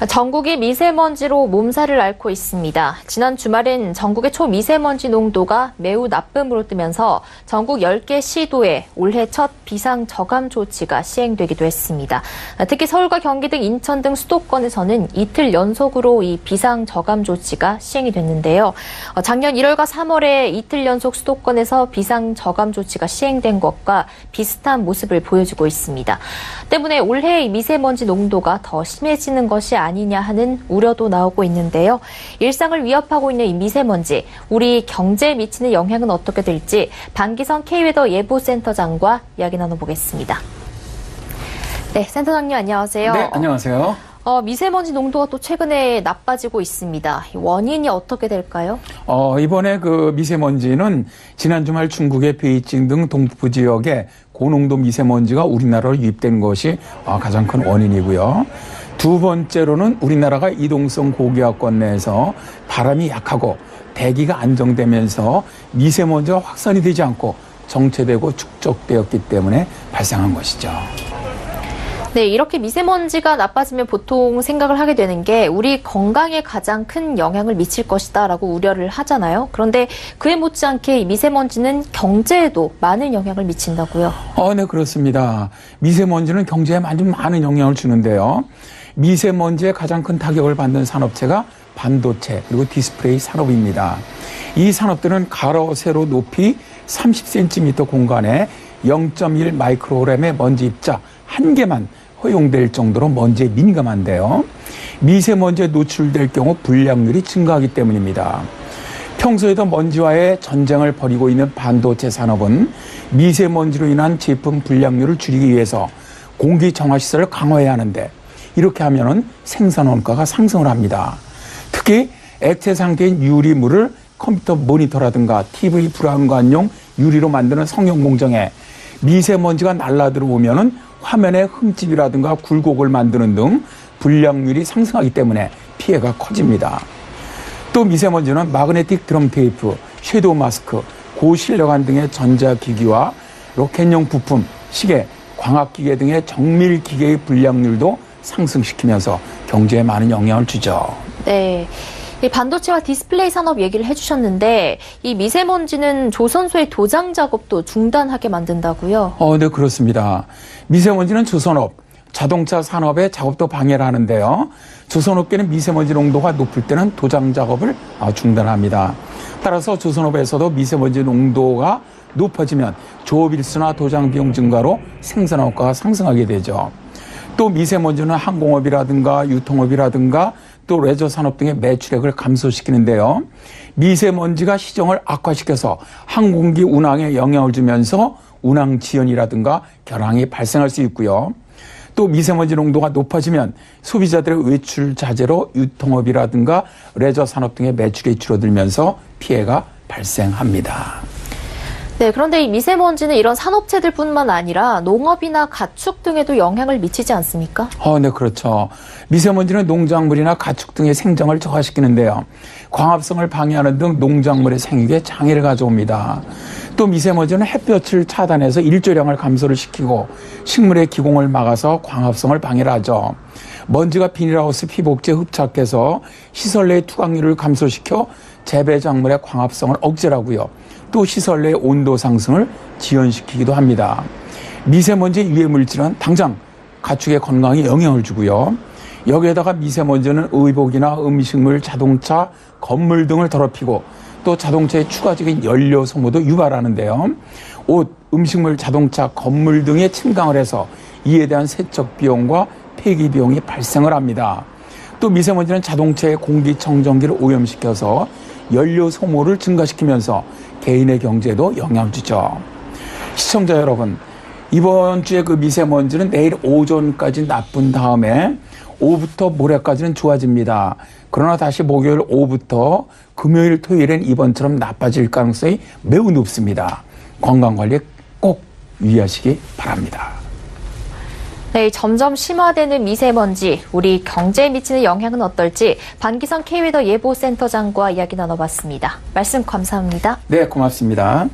전국이 미세먼지로 몸살을 앓고 있습니다. 지난 주말엔 전국의 초미세먼지 농도가 매우 나쁨으로 뜨면서 전국 10개 시도에 올해 첫 비상 저감 조치가 시행되기도 했습니다. 특히 서울과 경기 등 인천 등 수도권에서는 이틀 연속으로 이 비상 저감 조치가 시행이 됐는데요. 작년 1월과 3월에 이틀 연속 수도권에서 비상 저감 조치가 시행된 것과 비슷한 모습을 보여주고 있습니다. 때문에 올해 미세먼지 농도가 더 심해지는 것이 아니냐 하는 우려도 나오고 있는데요. 일상을 위협하고 있는 이 미세먼지, 우리 경제에 미치는 영향은 어떻게 될지 반기성 K웨더 예보센터장과 이야기 나눠보겠습니다. 네, 센터장님 안녕하세요. 네, 안녕하세요. 미세먼지 농도가 또 최근에 나빠지고 있습니다. 원인이 어떻게 될까요? 이번에 그 미세먼지는 지난 주말 중국의 베이징 등 동북부 지역에 고농도 미세먼지가 우리나라로 유입된 것이 가장 큰 원인이고요. 두 번째로는 우리나라가 이동성 고기압권 내에서 바람이 약하고 대기가 안정되면서 미세먼지가 확산이 되지 않고 정체되고 축적되었기 때문에 발생한 것이죠. 네, 이렇게 미세먼지가 나빠지면 보통 생각을 하게 되는 게 우리 건강에 가장 큰 영향을 미칠 것이다라고 우려를 하잖아요. 그런데 그에 못지않게 이 미세먼지는 경제에도 많은 영향을 미친다고요? 네, 그렇습니다. 미세먼지는 경제에 아주 많은 영향을 주는데요. 미세먼지에 가장 큰 타격을 받는 산업체가 반도체 그리고 디스플레이 산업입니다. 이 산업들은 가로, 세로 높이 30cm 공간에 0.1 마이크로그램의 먼지 입자 한 개만 허용될 정도로 먼지에 민감한데요. 미세먼지에 노출될 경우 불량률이 증가하기 때문입니다. 평소에도 먼지와의 전쟁을 벌이고 있는 반도체 산업은 미세먼지로 인한 제품 불량률을 줄이기 위해서 공기 정화 시설을 강화해야 하는데 이렇게 하면은 생산 원가가 상승을 합니다. 특히 액체 상태인 유리물을 컴퓨터 모니터라든가 TV 브라운관용 유리로 만드는 성형 공정에 미세먼지가 날라 들어오면은 화면에 흠집이라든가 굴곡을 만드는 등 불량률이 상승하기 때문에 피해가 커집니다. 또 미세먼지는 마그네틱 드럼 테이프, 섀도우 마스크, 고실력안 등의 전자기기와 로켓용 부품, 시계, 광학기계 등의 정밀기계의 불량률도 상승시키면서 경제에 많은 영향을 주죠. 네. 이 반도체와 디스플레이 산업 얘기를 해주셨는데 이 미세먼지는 조선소의 도장 작업도 중단하게 만든다고요? 네, 그렇습니다. 미세먼지는 조선업, 자동차 산업의 작업도 방해를 하는데요. 조선업계는 미세먼지 농도가 높을 때는 도장 작업을 중단합니다. 따라서 조선업에서도 미세먼지 농도가 높아지면 조업일수나 도장 비용 증가로 생산 원가가 상승하게 되죠. 또 미세먼지는 항공업이라든가 유통업이라든가 또 레저 산업 등의 매출액을 감소시키는데요. 미세먼지가 시정을 악화시켜서 항공기 운항에 영향을 주면서 운항 지연이라든가 결항이 발생할 수 있고요. 또 미세먼지 농도가 높아지면 소비자들의 외출 자제로 유통업이라든가 레저 산업 등의 매출이 줄어들면서 피해가 발생합니다. 네, 그런데 이 미세먼지는 이런 산업체들뿐만 아니라 농업이나 가축 등에도 영향을 미치지 않습니까? 네, 그렇죠. 미세먼지는 농작물이나 가축 등의 생장을 저하시키는데요. 광합성을 방해하는 등 농작물의 생육에 장애를 가져옵니다. 또 미세먼지는 햇볕을 차단해서 일조량을 감소를 시키고 식물의 기공을 막아서 광합성을 방해를 하죠. 먼지가 비닐하우스 피복지에 흡착해서 시설 내의 투각률을 감소시켜 재배 작물의 광합성을 억제하고요. 또 시설 내의 온도 상승을 지연시키기도 합니다. 미세먼지 유해 물질은 당장 가축의 건강에 영향을 주고요. 여기에다가 미세먼지는 의복이나 음식물, 자동차, 건물 등을 더럽히고 또 자동차의 추가적인 연료 소모도 유발하는데요. 옷, 음식물, 자동차, 건물 등에 침강을 해서 이에 대한 세척 비용과 폐기 비용이 발생을 합니다. 또 미세먼지는 자동차의 공기청정기를 오염시켜서 연료 소모를 증가시키면서 개인의 경제에도 영향을 주죠. 시청자 여러분, 이번 주에 그 미세먼지는 내일 오전까지 나쁜 다음에 오후부터 모레까지는 좋아집니다. 그러나 다시 목요일 오후부터 금요일, 토요일엔 이번처럼 나빠질 가능성이 매우 높습니다. 건강관리에 꼭 유의하시기 바랍니다. 네, 점점 심화되는 미세먼지, 우리 경제에 미치는 영향은 어떨지 반기성 K웨더 예보센터장과 이야기 나눠봤습니다. 말씀 감사합니다. 네, 고맙습니다.